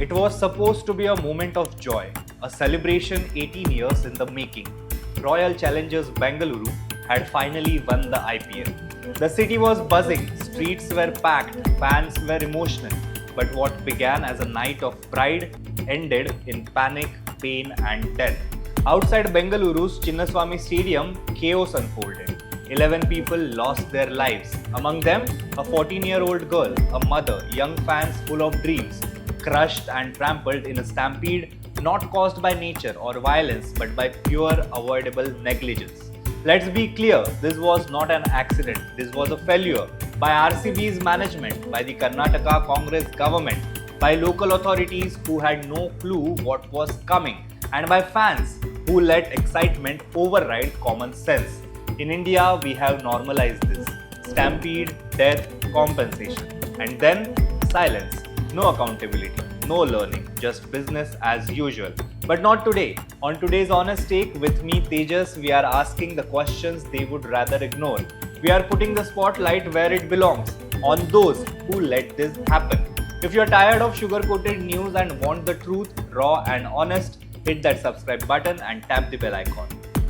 It was supposed to be a moment of joy, a celebration 18 years in the making. Royal Challengers Bengaluru had finally won the IPL. The city was buzzing, streets were packed, fans were emotional. But what began as a night of pride ended in panic, pain, and death. Outside Bengaluru's Chinnaswamy Stadium, chaos unfolded. 11 people lost their lives. Among them, a 14-year-old girl, a mother, young fans full of dreams, crushed and trampled in a stampede not caused by nature or violence but by pure avoidable negligence. Let's be clear, this was not an accident. This was a failure by RCB's management, by the Karnataka Congress government, by local authorities who had no clue what was coming, and by fans who let excitement override common sense. In India, we have normalized this. Stampede, death, compensation. And then silence. No accountability, no learning, just business as usual. But not today. On today's Honest Take with me, Tejas, we are asking the questions they would rather ignore. We are putting the spotlight where it belongs, on those who let this happen. If you're tired of sugar-coated news and want the truth, raw and honest, hit that subscribe button and tap the bell icon.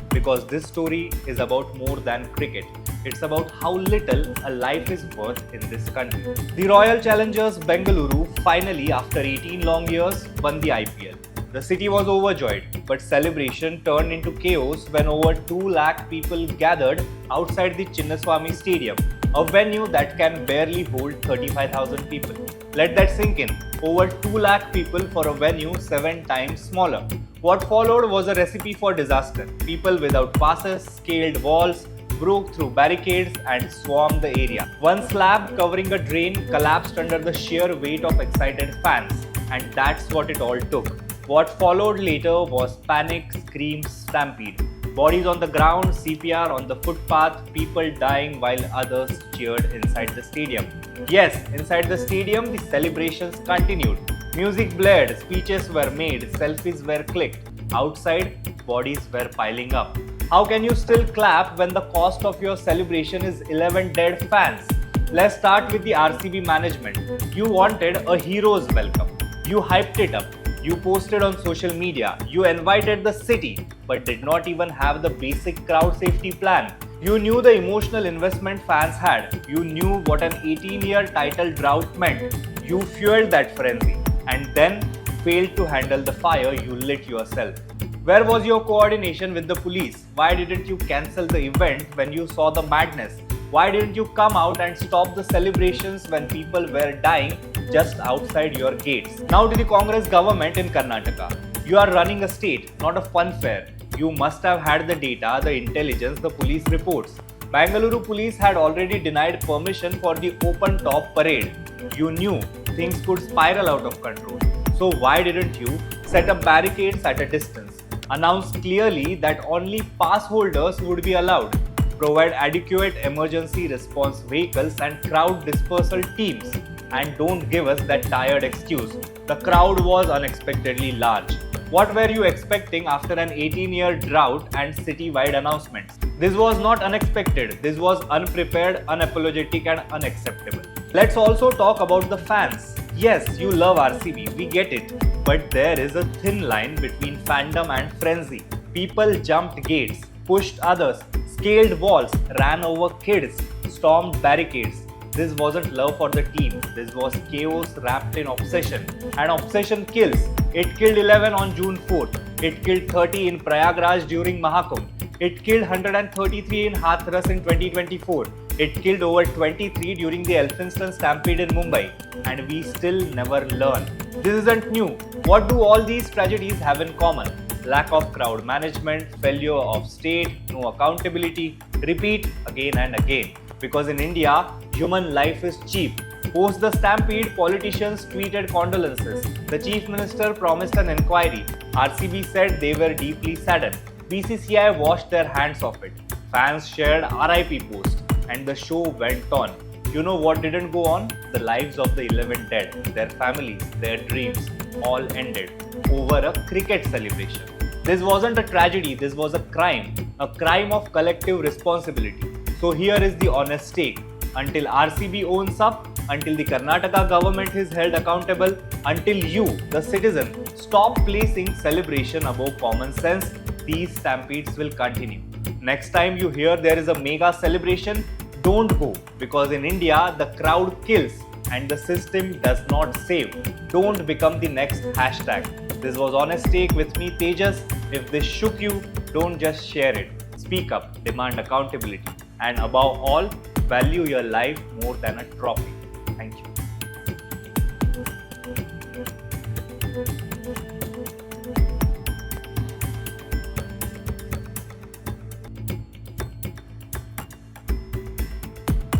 Because this story is about more than cricket. It's about how little a life is worth in this country. The Royal Challengers Bengaluru finally, after 18 long years, won the IPL. The city was overjoyed, but celebration turned into chaos when over 2 lakh people gathered outside the Chinnaswamy Stadium, a venue that can barely hold 35,000 people. Let that sink in. Over 2 lakh people for a venue 7 times smaller. What followed was a recipe for disaster. People without passes scaled walls, broke through barricades and swarmed the area. One slab covering a drain collapsed under the sheer weight of excited fans, and that's what it all took. What followed later was panic, screams, stampede. Bodies on the ground, CPR on the footpath, people dying while others cheered inside the stadium. Yes, inside the stadium, the celebrations continued. Music blared, speeches were made, selfies were clicked. Outside, bodies were piling up. How can you still clap when the cost of your celebration is 11 dead fans? Let's start with the RCB management. You wanted a hero's welcome. You hyped it up. You posted on social media. You invited the city, but did not even have the basic crowd safety plan. You knew the emotional investment fans had. You knew what an 18-year title drought meant. You fueled that frenzy and then failed to handle the fire you lit yourself. Where was your coordination with the police? Why didn't you cancel the event when you saw the madness? Why didn't you come out and stop the celebrations when people were dying just outside your gates? Now to the Congress government in Karnataka. You are running a state, not a fun fair. You must have had the data, the intelligence, the police reports. Bengaluru police had already denied permission for the open top parade. You knew things could spiral out of control. So why didn't you set up barricades at a distance? Announce clearly that only pass holders would be allowed. Provide adequate emergency response vehicles and crowd dispersal teams. And don't give us that tired excuse. The crowd was unexpectedly large. What were you expecting after an 18-year drought and city-wide announcements? This was not unexpected. This was unprepared, unapologetic and unacceptable. Let's also talk about the fans. Yes, you love RCB, we get it. But there is a thin line between fandom and frenzy. People jumped gates, pushed others, scaled walls, ran over kids, stormed barricades. This wasn't love for the team. This was chaos wrapped in obsession. And obsession kills. It killed 11 on June 4th. It killed 30 in Prayagraj during Mahakumbh. It killed 133 in Hathras in 2024. It killed over 23 during the Elphinstone Stampede in Mumbai. And we still never learn. This isn't new. What do all these tragedies have in common? Lack of crowd management, failure of state, no accountability. Repeat again and again. Because in India, human life is cheap. Post the stampede, politicians tweeted condolences. The Chief Minister promised an inquiry. RCB said they were deeply saddened. BCCI washed their hands of it. Fans shared RIP posts. And the show went on. You know what didn't go on? The lives of the 11 dead, their families, their dreams, all ended over a cricket celebration. This wasn't a tragedy, this was a crime of collective responsibility. So here is the honest take. Until RCB owns up, until the Karnataka government is held accountable, until you, the citizen, stop placing celebration above common sense, these stampedes will continue. Next time you hear there is a mega celebration, don't go, because in India the crowd kills and the system does not save. Don't become the next hashtag. This was Honest Take with me, Tejas. If this shook you, don't just share it. Speak up, demand accountability, and above all, value your life more than a trophy.